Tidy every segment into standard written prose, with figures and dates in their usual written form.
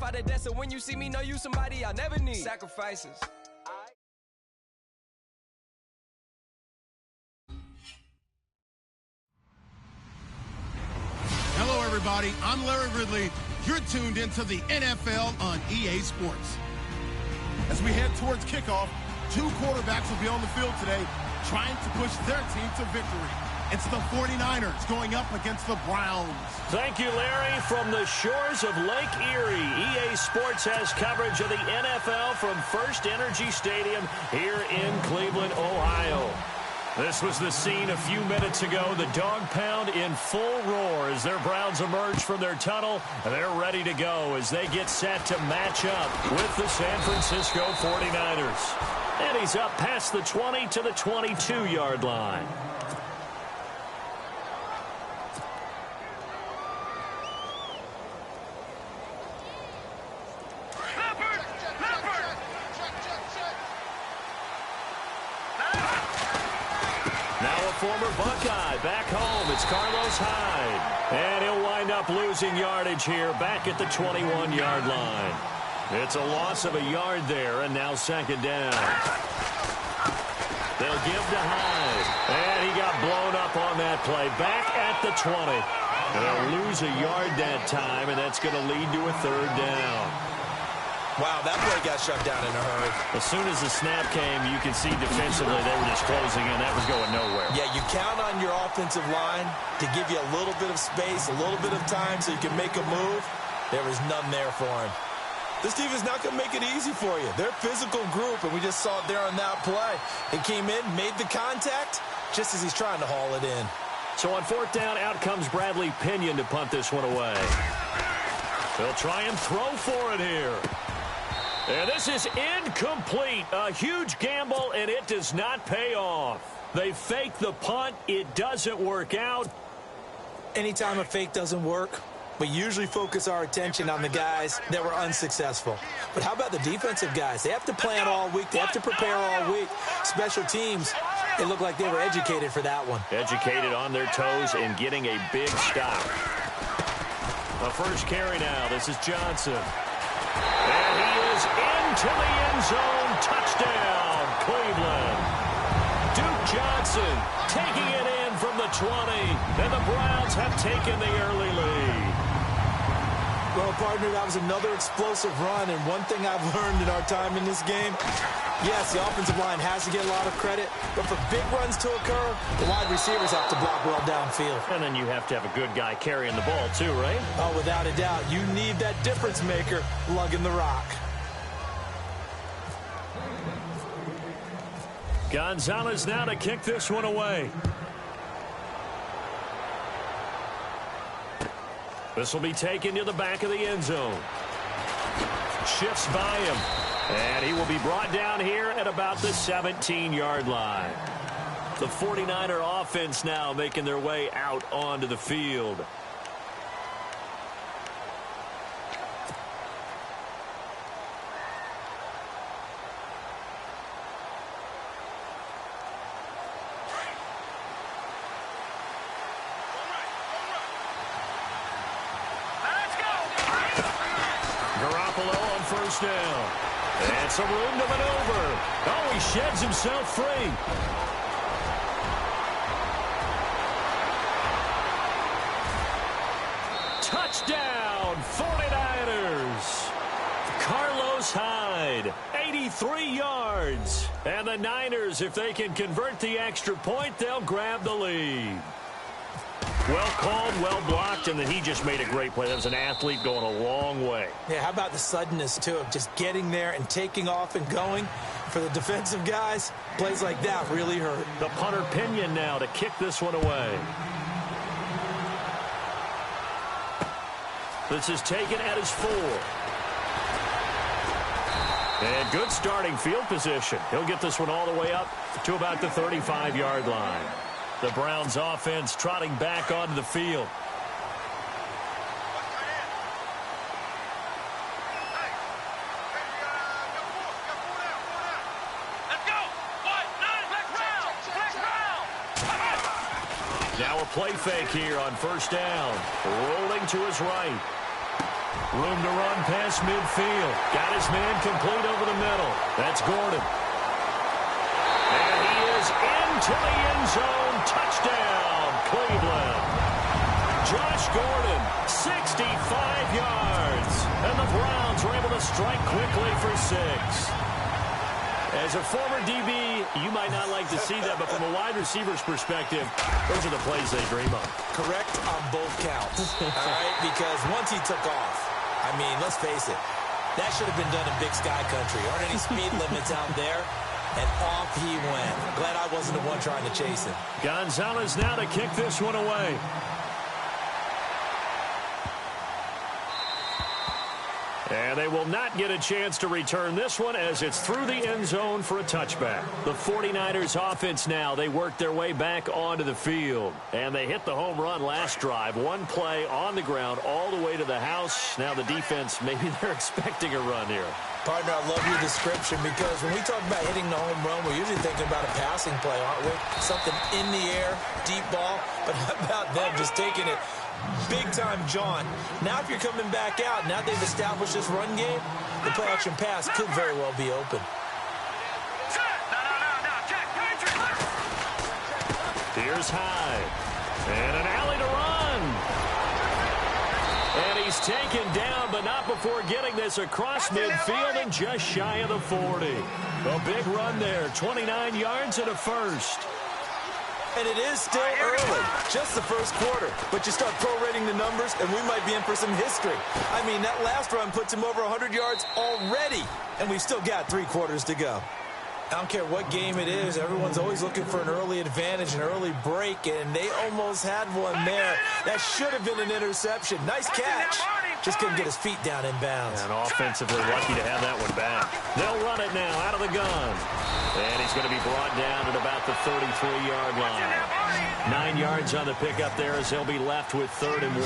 out of debt, so when you see me, know you somebody I'll never need. Sacrifices. Hello, everybody. I'm Larry Ridley. You're tuned into the NFL on EA Sports. As we head towards kickoff, two quarterbacks will be on the field today trying to push their team to victory. It's the 49ers going up against the Browns. Thank you, Larry. From the shores of Lake Erie, EA Sports has coverage of the NFL from First Energy Stadium here in Cleveland, Ohio. This was the scene a few minutes ago. The dog pound in full roar as their Browns emerge from their tunnel. And they're ready to go as they get set to match up with the San Francisco 49ers. And he's up past the 20 to the 22-yard line. Former Buckeye back home. It's Carlos Hyde. And he'll wind up losing yardage here back at the 21-yard line. It's a loss of a yard there, and now second down. They'll give to Hyde. And he got blown up on that play. Back at the 20. They'll lose a yard that time, and that's going to lead to a third down. Wow, that play got shut down in a hurry. As soon as the snap came, you could see defensively they were just closing in. That was going nowhere. Yeah, you count on your offensive line to give you a little bit of space, a little bit of time so you can make a move. There was none there for him. This team is not going to make it easy for you. They're a physical group, and we just saw it there on that play. He came in, made the contact, just as he's trying to haul it in. So on fourth down, out comes Bradley Pinion to punt this one away. They'll try and throw for it here. And this is incomplete. A huge gamble, and it does not pay off. They fake the punt. It doesn't work out. Anytime a fake doesn't work, we usually focus our attention on the guys that were unsuccessful. But how about the defensive guys? They have to plan all week. They have to prepare all week. Special teams, it looked like they were educated for that one. Educated on their toes and getting a big stop. A first carry now. This is Johnson. And he is into the end zone. Touchdown, Cleveland. Duke Johnson taking it in from the 20. And the Browns have taken the early lead. Well, partner, that was another explosive run. And one thing I've learned in our time in this game, yes, the offensive line has to get a lot of credit. But for big runs to occur, the wide receivers have to block well downfield. And then you have to have a good guy carrying the ball too, right? Oh, without a doubt. You need that difference maker lugging the rock. Gonzalez now to kick this one away. This will be taken to the back of the end zone. Shifts by him. And he will be brought down here at about the 17-yard line. The 49er offense now making their way out onto the field. First down. And some room to maneuver. Oh, he sheds himself free. Touchdown, 49ers. Carlos Hyde, 83 yards. And the Niners, if they can convert the extra point, they'll grab the lead. Well called, well blocked, and then he just made a great play. That was an athlete going a long way. Yeah, how about the suddenness, too, of just getting there and taking off and going? For the defensive guys, plays like that really hurt. The punter Pinion now to kick this one away. This is taken at his 4. And good starting field position. He'll get this one all the way up to about the 35-yard line. The Browns offense trotting back onto the field. Now a play fake here on first down. Rolling to his right. Room to run past midfield. Got his man complete over the middle. That's Gordon. And he is into the end zone. Touchdown, Cleveland. Josh Gordon, 65 yards. And the Browns are able to strike quickly for 6. As a former DB, you might not like to see that, but from a wide receiver's perspective, those are the plays they dream of. Correct on both counts, all right? Because once he took off, I mean, let's face it, that should have been done in Big Sky Country. Aren't any speed limits out there? And off he went. Glad I wasn't the one trying to chase him. Gonzalez now to kick this one away. And they will not get a chance to return this one as it's through the end zone for a touchback. The 49ers offense now, they work their way back onto the field. And they hit the home run last drive. One play on the ground all the way to the house. Now the defense, maybe they're expecting a run here. Partner, I love your description because when we talk about hitting the home run, we're usually thinking about a passing play, aren't we? Something in the air, deep ball. But how about them just taking it big-time jaunt? Now if you're coming back out, now they've established this run game, the play-action pass could very well be open. Here's Hyde. And an alley to run. And he's taken down, but not before getting this across midfield and just shy of the 40. A big run there, 29 yards and a first. And it is still early, just the first quarter. But you start prorating the numbers, and we might be in for some history. I mean, that last run puts him over 100 yards already, and we've still got 3 quarters to go. I don't care what game it is. Everyone's always looking for an early advantage, an early break, and they almost had one there. That should have been an interception. Nice catch. Just couldn't get his feet down in bounds. And offensively lucky to have that one back. They'll run it now out of the gun. And he's going to be brought down at about the 33-yard line. 9 yards on the pickup there as they'll be left with 3rd and 1.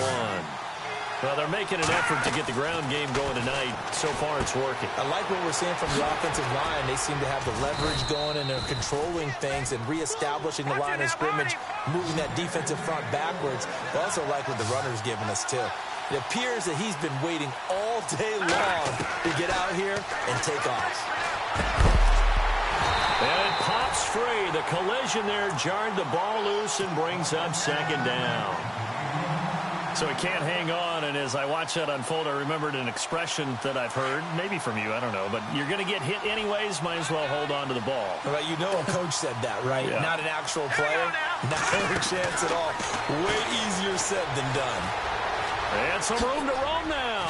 Well, they're making an effort to get the ground game going tonight. So far, it's working. I like what we're seeing from the offensive line. They seem to have the leverage going, and they're controlling things and reestablishing the line of scrimmage, moving that defensive front backwards. I also like what the runner's giving us, too. It appears that he's been waiting all day long to get out here and take off. And it pops free. The collision there jarred the ball loose and brings up 2nd down. So he can't hang on, and as I watch that unfold, I remembered an expression that I've heard, maybe from you, I don't know, but you're going to get hit anyways, might as well hold on to the ball. Well, you know a coach said that, right? Yeah. Not an actual player, not a chance at all. Way easier said than done. And some room to roam now.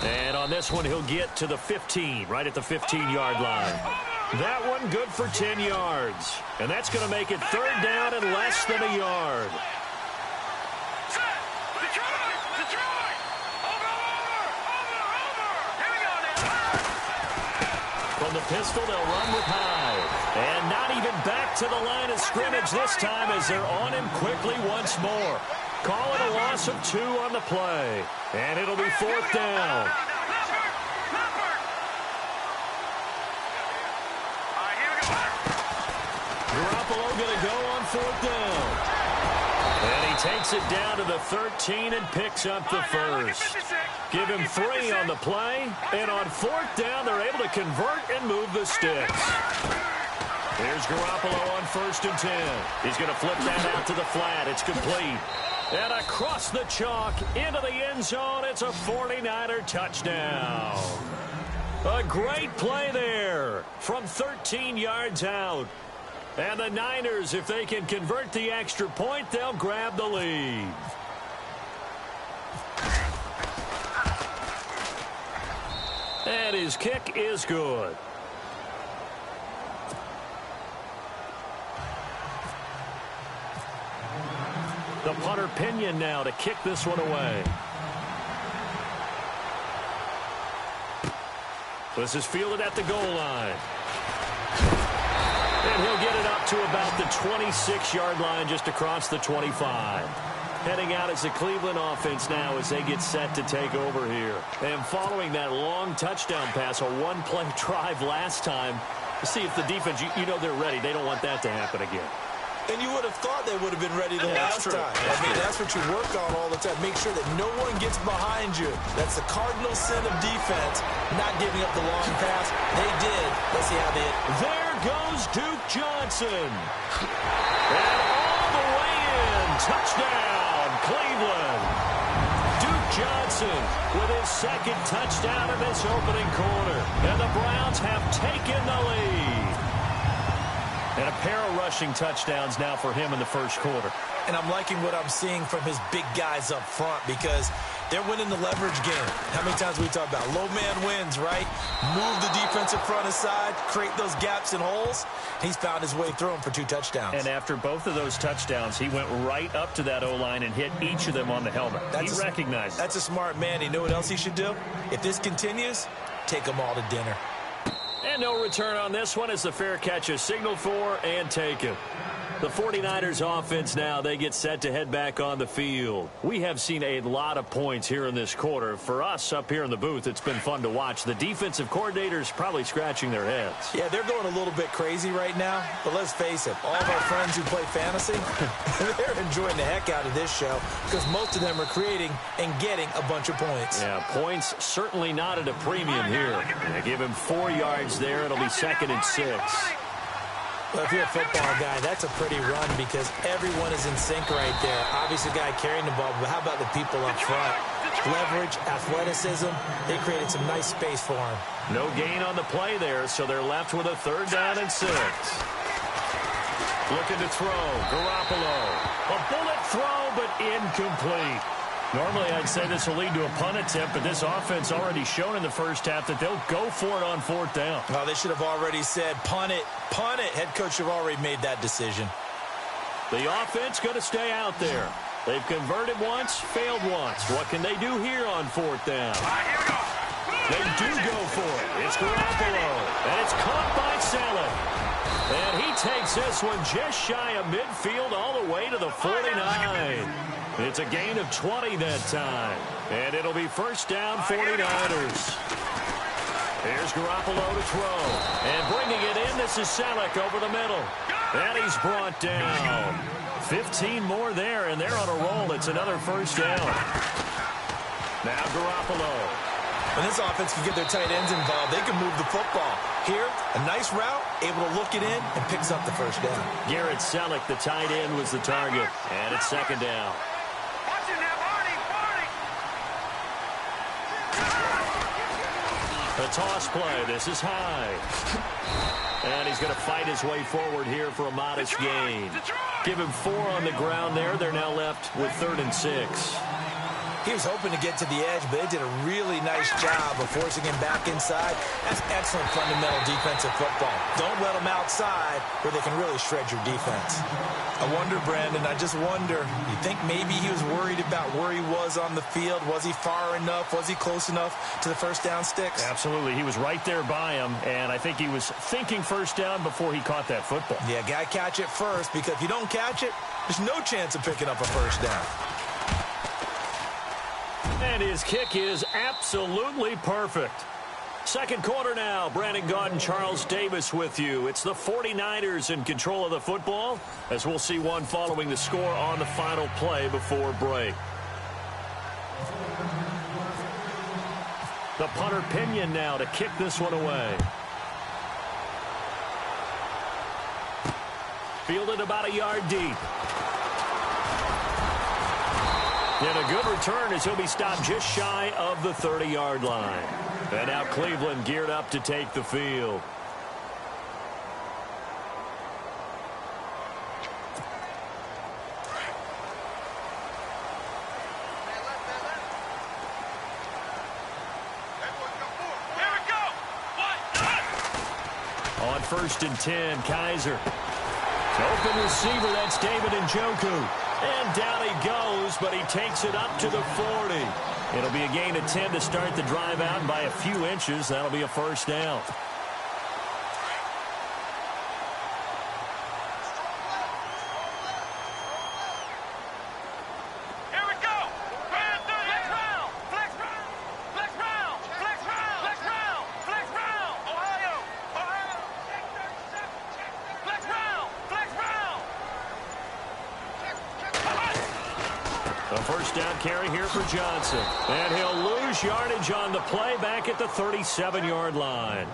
And on this one, he'll get to the 15, right at the 15-yard line. That one good for 10 yards. And that's going to make it 3rd down and less than a yard. From the pistol, they'll run with Hyde. And not even back to the line of scrimmage this time as they're on him quickly once more. Call it a loss of 2 on the play. And it'll be 4th down. Garoppolo going to go on 4th down. And he takes it down to the 13 and picks up the first. Give him 3 on the play. And on 4th down, they're able to convert and move the sticks. Here's Garoppolo on 1st and 10. He's going to flip that out to the flat. It's complete. And across the chalk into the end zone, it's a 49er touchdown. A great play there from 13 yards out. And the Niners, if they can convert the extra point, they'll grab the lead. And his kick is good. The punter Pinion now to kick this one away. This is fielded at the goal line. And he'll get it up to about the 26-yard line, just across the 25. Heading out as the Cleveland offense now as they get set to take over here. And following that long touchdown pass, a one-play drive last time, see if the defense, you know they're ready. They don't want that to happen again. And you would have thought they would have been ready the last time. I mean, that's what you work on all the time. Make sure that no one gets behind you. That's the cardinal sin of defense, not giving up the long pass. They did. Let's see how they hit. There goes Duke Johnson. And all the way in. Touchdown, Cleveland. Duke Johnson with his second touchdown in this opening quarter. And the Browns have taken the lead. And a pair of rushing touchdowns now for him in the first quarter. And I'm liking what I'm seeing from his big guys up front because they're winning the leverage game. How many times we talk about low man wins, right? Move the defensive front aside, create those gaps and holes. He's found his way through them for 2 touchdowns. And after both of those touchdowns, he went right up to that O-line and hit each of them on the helmet. He recognized it. That's a smart man. You know what else he should do? If this continues, take them all to dinner. And no return on this one as the fair catch is signaled for and taken. The 49ers offense now, they get set to head back on the field. We have seen a lot of points here in this quarter. For us up here in the booth, it's been fun to watch. The defensive coordinators probably scratching their heads. Yeah, they're going a little bit crazy right now. But let's face it, all of our friends who play fantasy, they're enjoying the heck out of this show because most of them are creating and getting a bunch of points. Yeah, points certainly not at a premium here. They give him 4 yards there. It'll be 2nd and 6. Well, if you're a football guy, that's a pretty run because everyone is in sync right there. Obviously, the guy carrying the ball, but how about the people up front? Leverage, athleticism, they created some nice space for him. No gain on the play there, so they're left with a 3rd down and 6. Looking to throw, Garoppolo. A bullet throw, but incomplete. Normally, I'd say this will lead to a punt attempt, but this offense already shown in the first half that they'll go for it on 4th down. Well, they should have already said, punt it, punt it. Head coach should have already made that decision. The offense going to stay out there. They've converted once, failed once. What can they do here on 4th down? They do go for it. It's Garoppolo, and it's caught by Saleh. And he takes this one just shy of midfield all the way to the 49. It's a gain of 20 that time. And it'll be 1st down, 49ers. Here's Garoppolo to throw. And bringing it in, this is Saleh over the middle. And he's brought down. 15 more there, and they're on a roll. It's another 1st down. Now Garoppolo. When this offense can get their tight ends involved, they can move the football. Here, a nice route, able to look it in, and picks up the 1st down. Garrett Selleck, the tight end, was the target. And it's 2nd down. A toss play. This is high. And he's going to fight his way forward here for a modest gain. Give him 4 on the ground there. They're now left with 3rd and 6. He was hoping to get to the edge, but they did a really nice job of forcing him back inside. That's excellent fundamental defensive football. Don't let him outside where they can really shred your defense. I wonder, Brandon, I just wonder, you think maybe he was worried about where he was on the field? Was he far enough? Was he close enough to the 1st down sticks? Absolutely. He was right there by him, and I think he was thinking 1st down before he caught that football. Yeah, got to catch it first, because if you don't catch it, there's no chance of picking up a 1st down. And his kick is absolutely perfect. 2nd quarter now. Brandon Gaudin, Charles Davis with you. It's the 49ers in control of the football, as we'll see one following the score on the final play before break. The punter Pinion now to kick this one away. Fielded about a yard deep. And a good return as he'll be stopped just shy of the 30-yard line. And now Cleveland geared up to take the field. On 1st and 10, Kaiser. Open receiver, that's David Njoku. And down he goes, but he takes it up to the 40. It'll be a gain of 10 to start the drive out, and by a few inches, that'll be a 1st down. first down carry here for Johnson. And he'll lose yardage on the play back at the 37-yard line.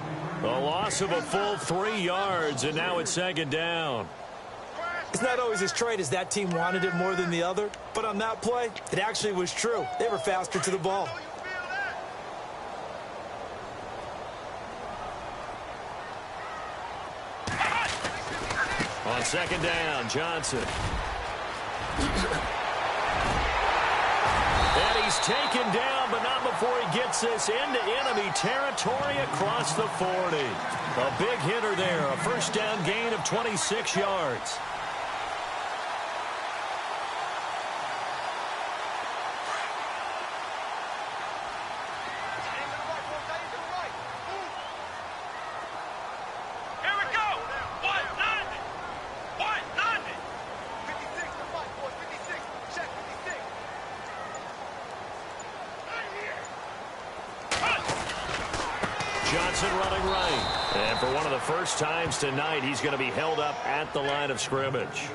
A loss of a full 3 yards, and now it's second down. It's not always as straight as that team wanted it more than the other, but on that play, it actually was true. They were faster to the ball. On second down, Johnson. And he's taken down, but not before he gets this into enemy territory across the 40. A big hitter there, a first down gain of 26 yards. Johnson running right. And for one of the first times tonight, he's going to be held up at the line of scrimmage.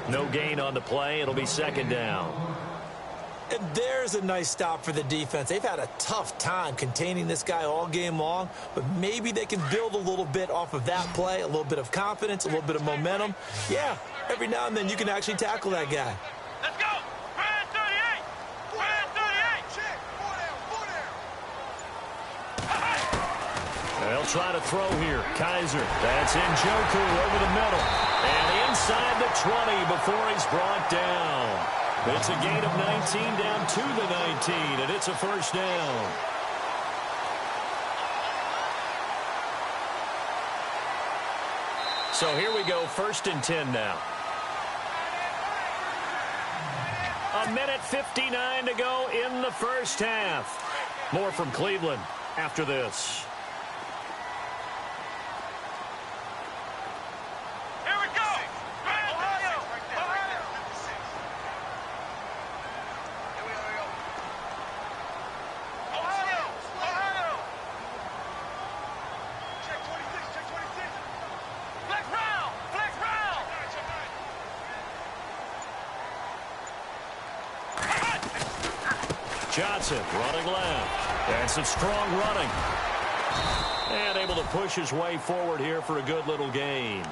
No gain on the play. It'll be second down. And there's a nice stop for the defense. They've had a tough time containing this guy all game long, but maybe they can build a little bit off of that play, a little bit of confidence, a little bit of momentum. Yeah, every now and then you can actually tackle that guy. Let's go! Brand 38! Brand 38! Check! They'll try to throw here. Kaiser. That's Njoku over the middle. And inside the 20 before he's brought down. It's a gain of 19 down to the 19, and it's a first down. So here we go, 1st and 10 now. 1:59 to go in the first half. More from Cleveland after this. Johnson running left. And some strong running. And able to push his way forward here for a good little gain.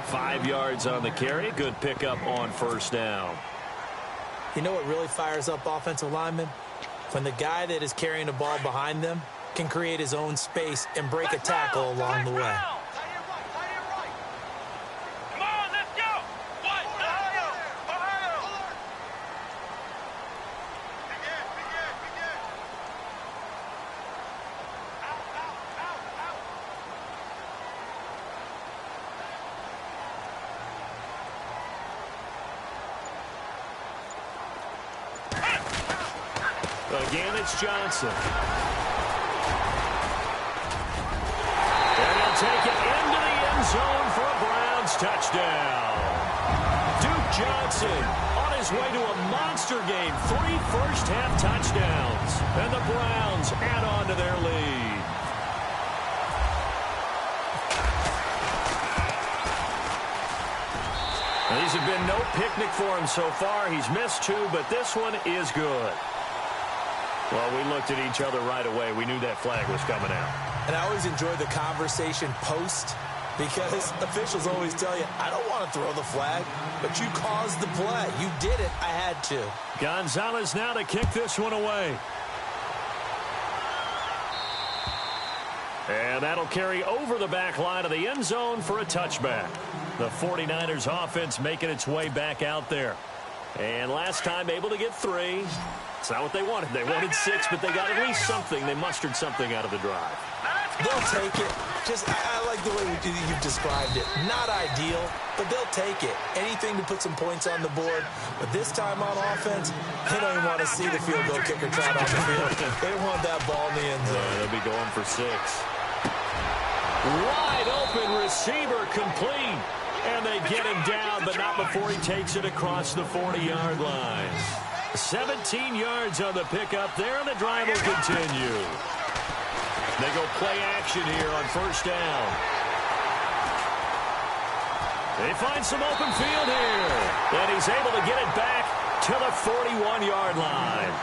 5 yards on the carry. Good pickup on first down. You know what really fires up offensive linemen? When the guy that is carrying the ball behind them can create his own space and break a tackle along the way. Again, it's Johnson. And he'll take it into the end zone for a Browns touchdown. Duke Johnson on his way to a monster game. 3 first-half touchdowns. And the Browns add on to their lead. These have been no picnic for him so far. He's missed 2, but this one is good. Well, we looked at each other right away. We knew that flag was coming out. And I always enjoy the conversation post because officials always tell you, I don't want to throw the flag, but you caused the play. You did it. I had to. Gonzalez now to kick this one away. And that'll carry over the back line of the end zone for a touchback. The 49ers offense making its way back out there. And last time able to get 3. It's not what they wanted. They wanted 6, but they got at least something. They mustered something out of the drive. They'll take it. I like the way you've described it. Not ideal, but they'll take it. Anything to put some points on the board. But this time on offense, they don't even want to see the field goal kicker trot on the field. They want that ball in the end zone. They'll be going for 6. Wide open receiver complete. And they get him down, but not before he takes it across the 40-yard line. 17 yards on the pickup there, and the drive will continue. They go play action here on first down. They find some open field here. And he's able to get it back to the 41-yard line.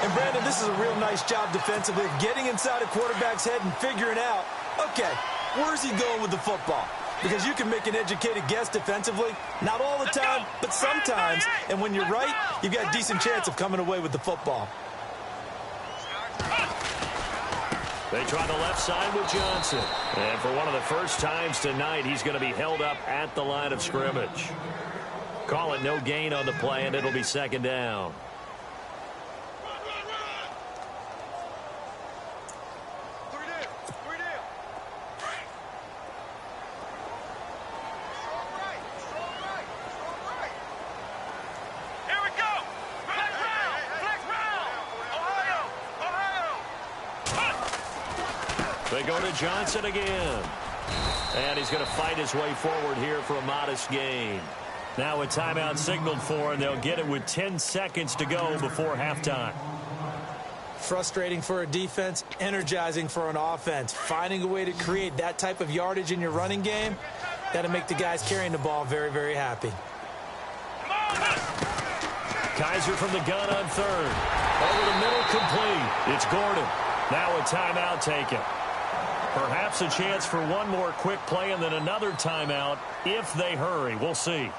And, Brandon, this is a real nice job defensively of getting inside a quarterback's head and figuring out, okay, where's he going with the football? Because you can make an educated guess defensively, not all the time, but sometimes. And when you're right, you've got a decent chance of coming away with the football. They try the left side with Johnson. And for one of the first times tonight, he's going to be held up at the line of scrimmage. Call it no gain on the play, and it'll be second down. They go to Johnson again. And he's going to fight his way forward here for a modest gain. Now a timeout signaled for, and they'll get it with 10 seconds to go before halftime. Frustrating for a defense, energizing for an offense. Finding a way to create that type of yardage in your running game, that'll make the guys carrying the ball very, very happy. Kaiser from the gun on third. Over the middle, complete. It's Gordon. Now a timeout taken. Perhaps a chance for one more quick play and then another timeout if they hurry. We'll see.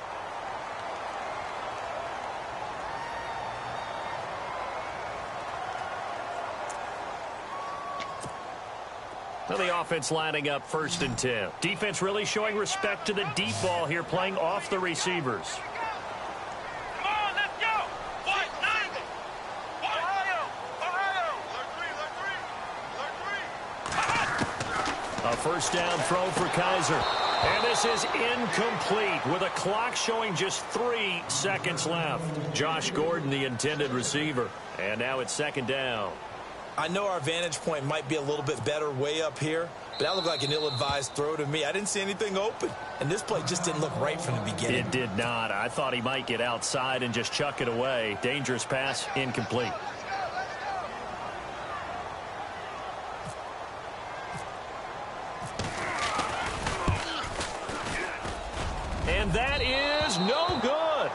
Now the offense lining up 1st and 10. Defense really showing respect to the deep ball here, playing off the receivers. A first down throw for Kaiser. And this is incomplete with a clock showing just 3 seconds left. Josh Gordon, the intended receiver. And now it's second down. I know our vantage point might be a little bit better way up here, but that looked like an ill-advised throw to me. I didn't see anything open, and this play just didn't look right from the beginning. It did not. I thought he might get outside and just chuck it away. Dangerous pass, incomplete. And that is no good.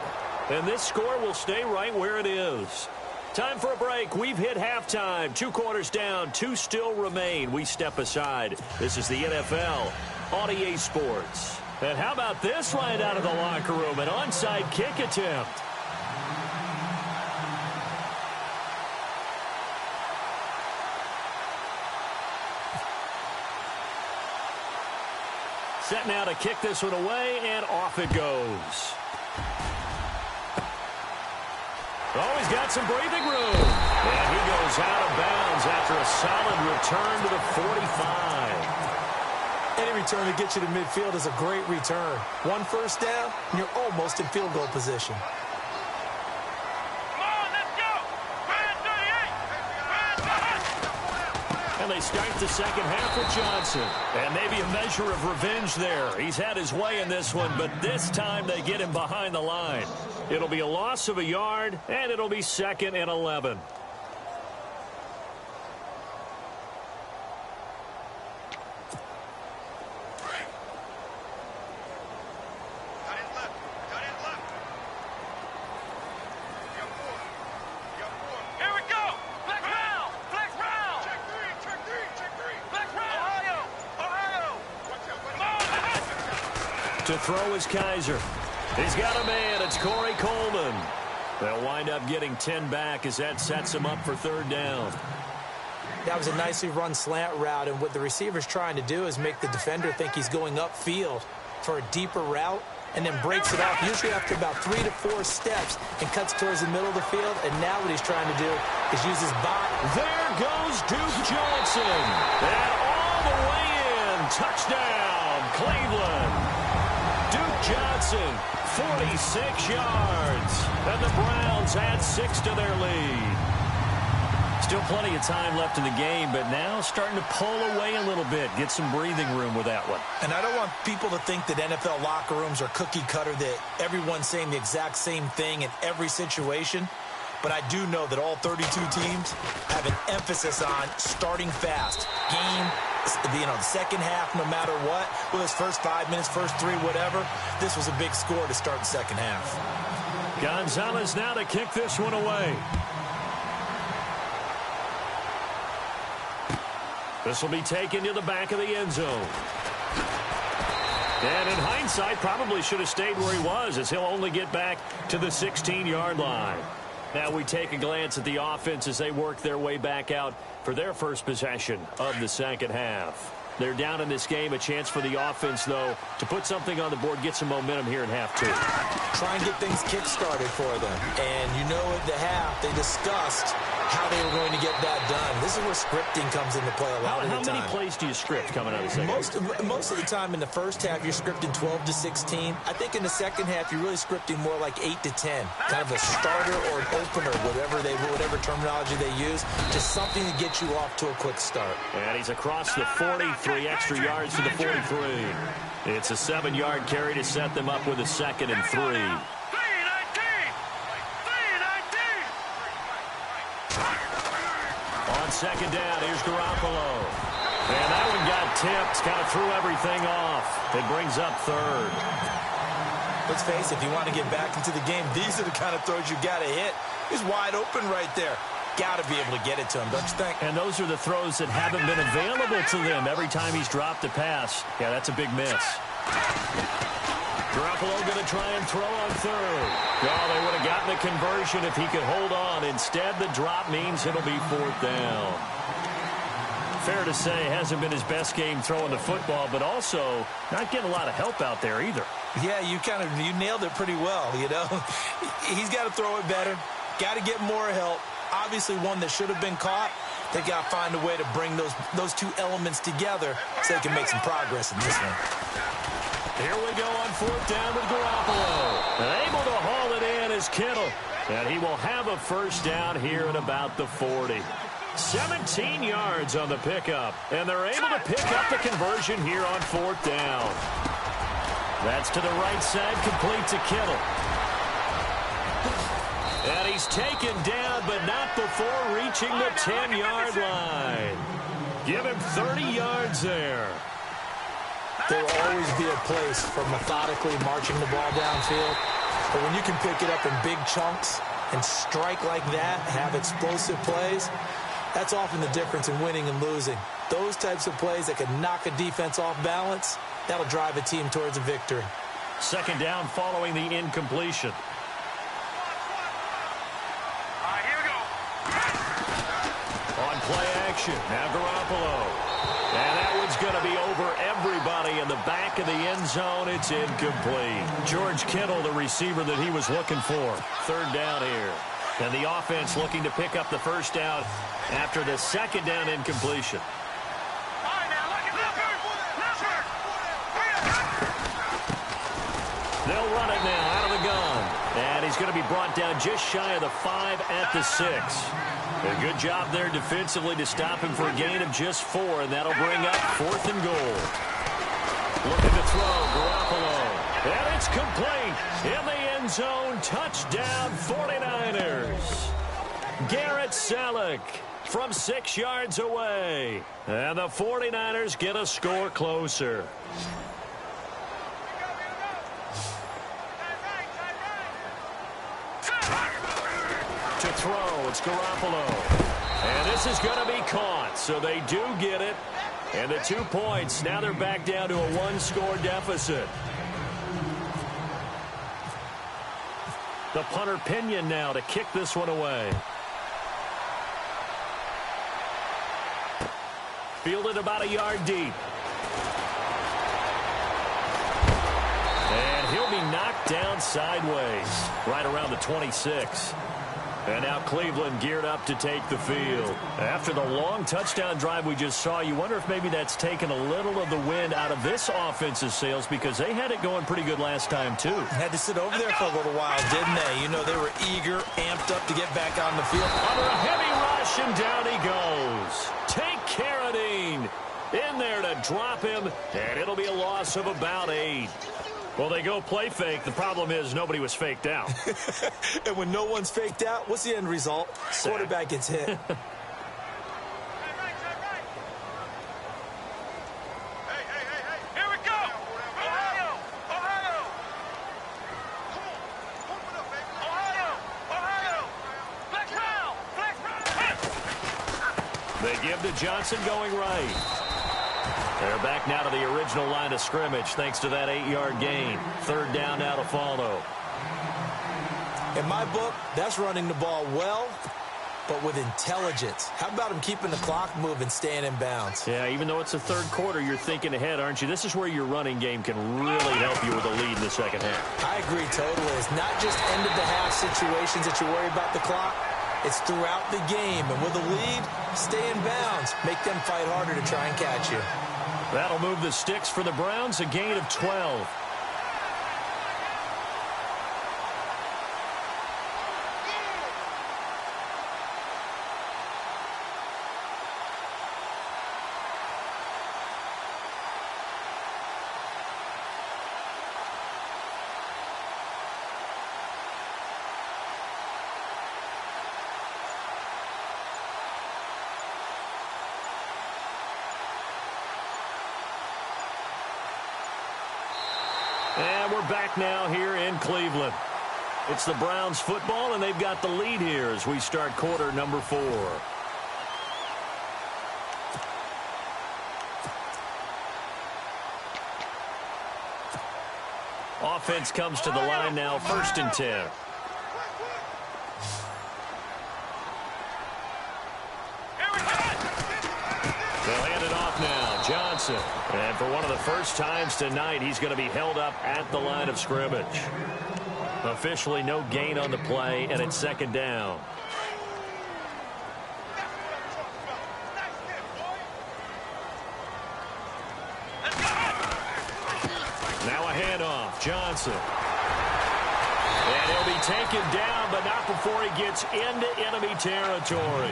And this score will stay right where it is. Time for a break. We've hit halftime. 2 quarters down. 2 still remain. We step aside. This is the NFL on EA Sports. And how about this right out of the locker room? An onside kick attempt. Set now to kick this one away, and off it goes. Oh, he's got some breathing room. And he goes out of bounds after a solid return to the 45. Any return that gets you to midfield is a great return. 1 first down, and you're almost in field goal position. And they start the second half with Johnson. And maybe a measure of revenge there. He's had his way in this one, but this time they get him behind the line. It'll be a loss of a yard, and it'll be 2nd and 11. To throw is Kaiser. He's got a man. It's Corey Coleman. They'll wind up getting 10 back as that sets him up for 3rd down. That was a nicely run slant route, and what the receiver's trying to do is make the defender think he's going upfield for a deeper route and then breaks it off, usually after about 3 to 4 steps, and cuts towards the middle of the field. And now what he's trying to do is use his body. There goes Duke Johnson. And all the way in. Touchdown, Cleveland. Duke Johnson, 46 yards. And the Browns add 6 to their lead. Still plenty of time left in the game, but now starting to pull away a little bit. Get some breathing room with that one. And I don't want people to think that NFL locker rooms are cookie cutter, that everyone's saying the exact same thing in every situation. But I do know that all 32 teams have an emphasis on starting fast. The second half, no matter what, whether it's first 5 minutes, first 3, whatever, this was a big score to start the second half. Gonzalez now to kick this one away. This will be taken to the back of the end zone. And in hindsight, probably should have stayed where he was, as he'll only get back to the 16-yard line. Now we take a glance at the offense as they work their way back out for their first possession of the second half. They're down in this game. A chance for the offense, though, to put something on the board, get some momentum here in half 2. Try and get things kick-started for them. And you know at the half, they discussed how they were going to get that done. This is where scripting comes into play a lot of the time. How many plays do you script coming out of the second half? Most of the time in the first half, you're scripting 12 to 16. I think in the second half, you're really scripting more like 8 to 10. Kind of a starter or an opener, whatever terminology they use. Just something to get you off to a quick start. And he's across the 40, 3 extra yards to the 43. It's a 7-yard carry to set them up with a 2nd and 3. On second down, here's Garoppolo. And that one got tipped, kind of threw everything off. It brings up 3rd. Let's face it, if you want to get back into the game, these are the kind of throws you got to hit. He's wide open right there. Got to be able to get it to him, don't you think? And those are the throws that haven't been available to them every time he's dropped a pass. Yeah, that's a big miss. Garoppolo going to try and throw on 3rd. Oh, they would have gotten the conversion if he could hold on. Instead, the drop means it'll be 4th down. Fair to say, hasn't been his best game throwing the football, but also not getting a lot of help out there either. Yeah, you nailed it pretty well, you know. He's got to throw it better. Got to get more help. Obviously one that should have been caught. They've got to find a way to bring those two elements together so they can make some progress in this one. Here we go on 4th down with Garoppolo. And able to haul it in is Kittle. And he will have a first down here at about the 40. 17 yards on the pickup. And they're able to pick up the conversion here on 4th down. That's to the right side, complete to Kittle. And he's taken down, but not before reaching the 10-yard line. Give him 30 yards there. There will always be a place for methodically marching the ball downfield. But when you can pick it up in big chunks and strike like that, have explosive plays, that's often the difference in winning and losing. Those types of plays that can knock a defense off balance, that'll drive a team towards a victory. 2nd down following the incompletion. On play action, now Garoppolo. And that one's going to be over everybody in the back of the end zone. It's incomplete. George Kittle, the receiver that he was looking for. 3rd down here. And the offense looking to pick up the first down after the 2nd down incompletion. They'll run it now out of the gun. And he's going to be brought down just shy of the 5 at the 6. A good job there defensively to stop him for a gain of just 4, and that'll bring up 4th and goal. Looking to throw, Garoppolo. And it's complete. In the end zone, touchdown 49ers. Garrett Selleck from 6 yards away. And the 49ers get a score closer. To throw, it's Garoppolo. And this is going to be caught, so they do get it. And the 2 points, now they're back down to a 1-score deficit. The punter Pinion now to kick this one away. Fielded about a yard deep. And he'll be knocked down sideways, right around the 26. And now Cleveland geared up to take the field. After the long touchdown drive we just saw, you wonder if maybe that's taken a little of the wind out of this offense's sails, because they had it going pretty good last time, too. Had to sit over there for a little while, didn't they? You know, they were eager, amped up to get back on the field. Under a heavy rush, and down he goes. Take Carradine in there to drop him, and it'll be a loss of about 8. Well, they go play fake. The problem is nobody was faked out. And when no one's faked out, what's the end result? Sack. Quarterback gets hit. Hey, here we go! Ohio! Ohio! Come on, pump it up, baby. give to Johnson going right. They're back now to the original line of scrimmage thanks to that 8-yard gain. Third down now to follow. In my book, that's running the ball well, but with intelligence. How about him keeping the clock moving, staying in bounds? Yeah, even though it's the third quarter, you're thinking ahead, aren't you? This is where your running game can really help you with a lead in the second half. I agree totally. It's not just end-of-the-half situations that you worry about the clock. It's throughout the game. And with a lead, stay in bounds. Make them fight harder to try and catch you. That'll move the sticks for the Browns, a gain of 12. And we're back now here in Cleveland. It's the Browns football, and they've got the lead here as we start quarter number 4. Offense comes to the line now, 1st and 10. They'll hand it off now. Johnson. And for one of the first times tonight, he's going to be held up at the line of scrimmage. Officially no gain on the play, and it's 2nd down. Now a handoff. Johnson. And he'll be taken down, but not before he gets into enemy territory.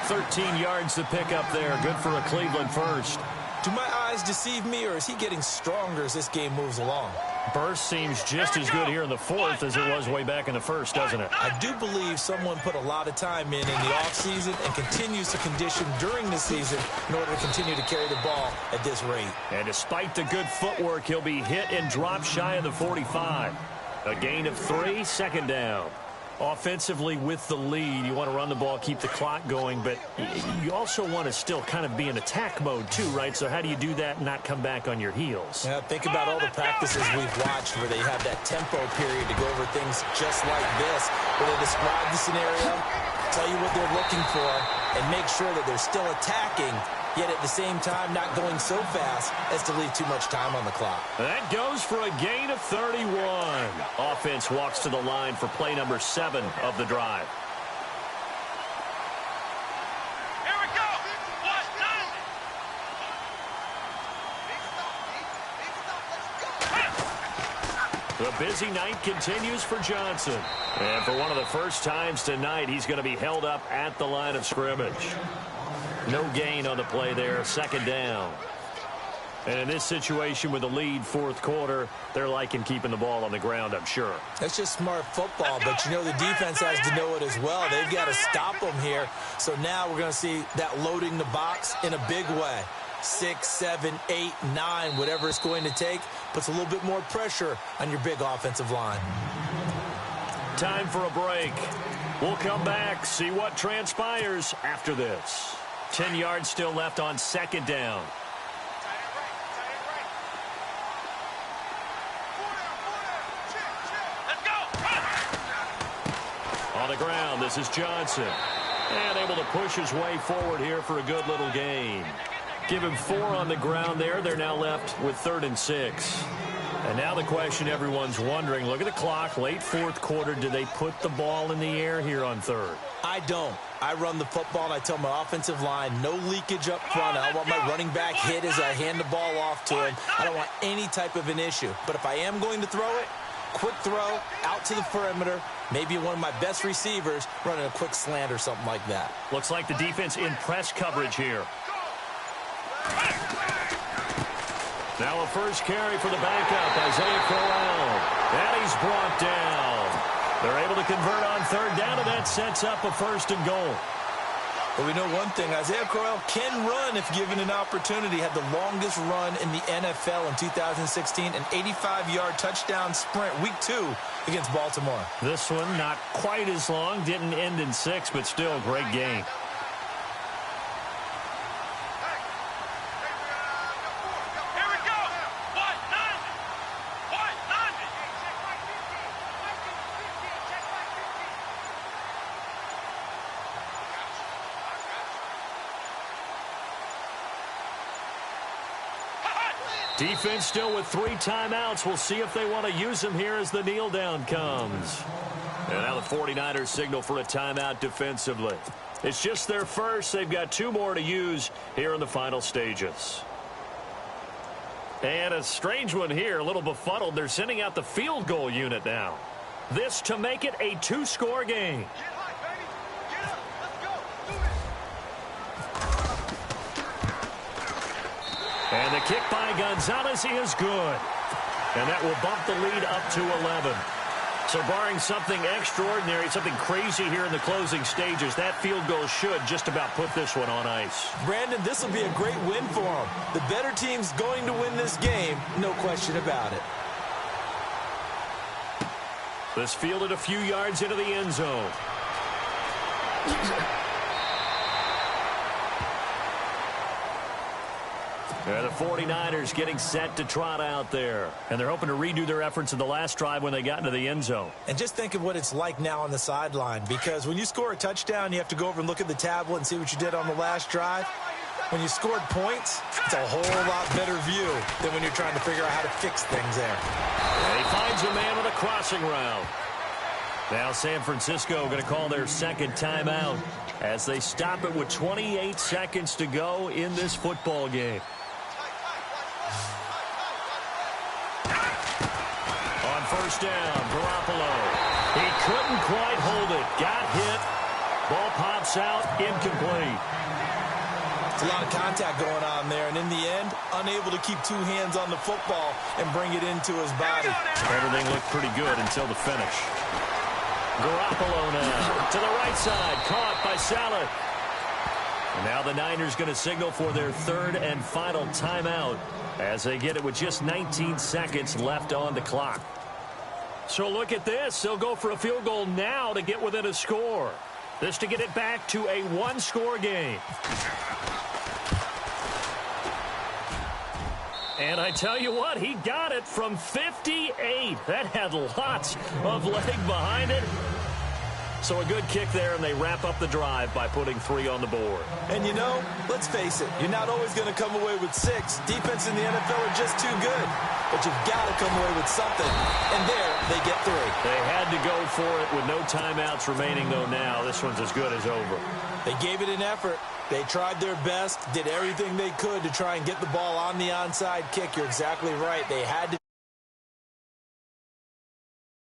13 yards to pick up there. Good for a Cleveland first. Do my eyes deceive me, or is he getting stronger as this game moves along? Burst seems just as good here in the 4th as it was way back in the 1st, doesn't it? I do believe someone put a lot of time in the offseason and continues to condition during the season in order to continue to carry the ball at this rate. And despite the good footwork, he'll be hit and drop shy of the 45. A gain of 3, 2nd down. Offensively with the lead, you want to run the ball, keep the clock going, but you also want to still kind of be in attack mode too, right? So how do you do that and not come back on your heels? Yeah, think about all the practices we've watched where they have that tempo period to go over things just like this, where they describe the scenario, tell you what they're looking for, and make sure that they're still attacking, yet at the same time not going so fast as to leave too much time on the clock. That goes for a gain of 31. Offense walks to the line for play number 7 of the drive. Here we go. The busy night continues for Johnson. And for one of the first times tonight, he's going to be held up at the line of scrimmage. No gain on the play there, 2nd down. And in this situation with the lead, 4th quarter, they're liking keeping the ball on the ground, I'm sure. That's just smart football, but you know the defense has to know it as well. They've got to stop them here. So now we're going to see that loading the box in a big way. 6, 7, 8, 9, whatever it's going to take, puts a little bit more pressure on your big offensive line. Time for a break. We'll come back, see what transpires after this. 10 yards still left on 2nd down. Let's go. On the ground, this is Johnson. And able to push his way forward here for a good little gain. Give him 4 on the ground there. They're now left with 3rd and 6. And now the question everyone's wondering, look at the clock, late 4th quarter, do they put the ball in the air here on 3rd? I don't. I run the football, and I tell my offensive line, no leakage up front. I don't want my running back hit as I hand the ball off to him. I don't want any type of an issue. But if I am going to throw it, quick throw, out to the perimeter, maybe one of my best receivers running a quick slant or something like that. Looks like the defense in press coverage here. Now a first carry for the backup, Isaiah Crowell. And he's brought down. They're able to convert on 3rd down, and that sets up a 1st and goal. But we know one thing, Isaiah Crowell can run if given an opportunity. Had the longest run in the NFL in 2016, an 85-yard touchdown sprint, week 2 against Baltimore. This one not quite as long, didn't end in 6, but still a great game. Defense still with 3 timeouts. We'll see if they want to use them here as the kneel down comes. And now the 49ers signal for a timeout defensively. It's just their first. They've got 2 more to use here in the final stages. And a strange one here, a little befuddled. They're sending out the field goal unit now. This to make it a 2-score game. Get hot, baby. Get up. Let's go. Do And the kick by Gonzalez is good. And that will bump the lead up to 11. So barring something extraordinary, something crazy here in the closing stages, that field goal should just about put this one on ice. Brandon, this will be a great win for them. The better team's going to win this game, no question about it. This fielded a few yards into the end zone. The 49ers getting set to trot out there. And they're hoping to redo their efforts in the last drive when they got into the end zone. And just think of what it's like now on the sideline, because when you score a touchdown, you have to go over and look at the tablet and see what you did on the last drive. When you scored points, it's a whole lot better view than when you're trying to figure out how to fix things there. And he finds a man with a crossing route. Now San Francisco going to call their second timeout as they stop it with 28 seconds to go in this football game. On first down, Garoppolo. He couldn't quite hold it. Got hit. Ball pops out, incomplete. It's a lot of contact going on there, and in the end, unable to keep 2 hands on the football and bring it into his body. Everything looked pretty good until the finish. Garoppolo now to the right side, caught by Saleh. And now the Niners going to signal for their 3rd and final timeout as they get it with just 19 seconds left on the clock. So look at this. They'll go for a field goal now to get within a score. This to get it back to a 1-score game. And I tell you what, he got it from 58. That had lots of leg behind it. So a good kick there, and they wrap up the drive by putting 3 on the board. And you know, let's face it, you're not always going to come away with 6. Defense in the NFL are just too good. But you've got to come away with something. And there, they get 3. They had to go for it with no timeouts remaining, though now. This one's as good as over. They gave it an effort. They tried their best, did everything they could to try and get the ball on the onside kick. You're exactly right. They had to.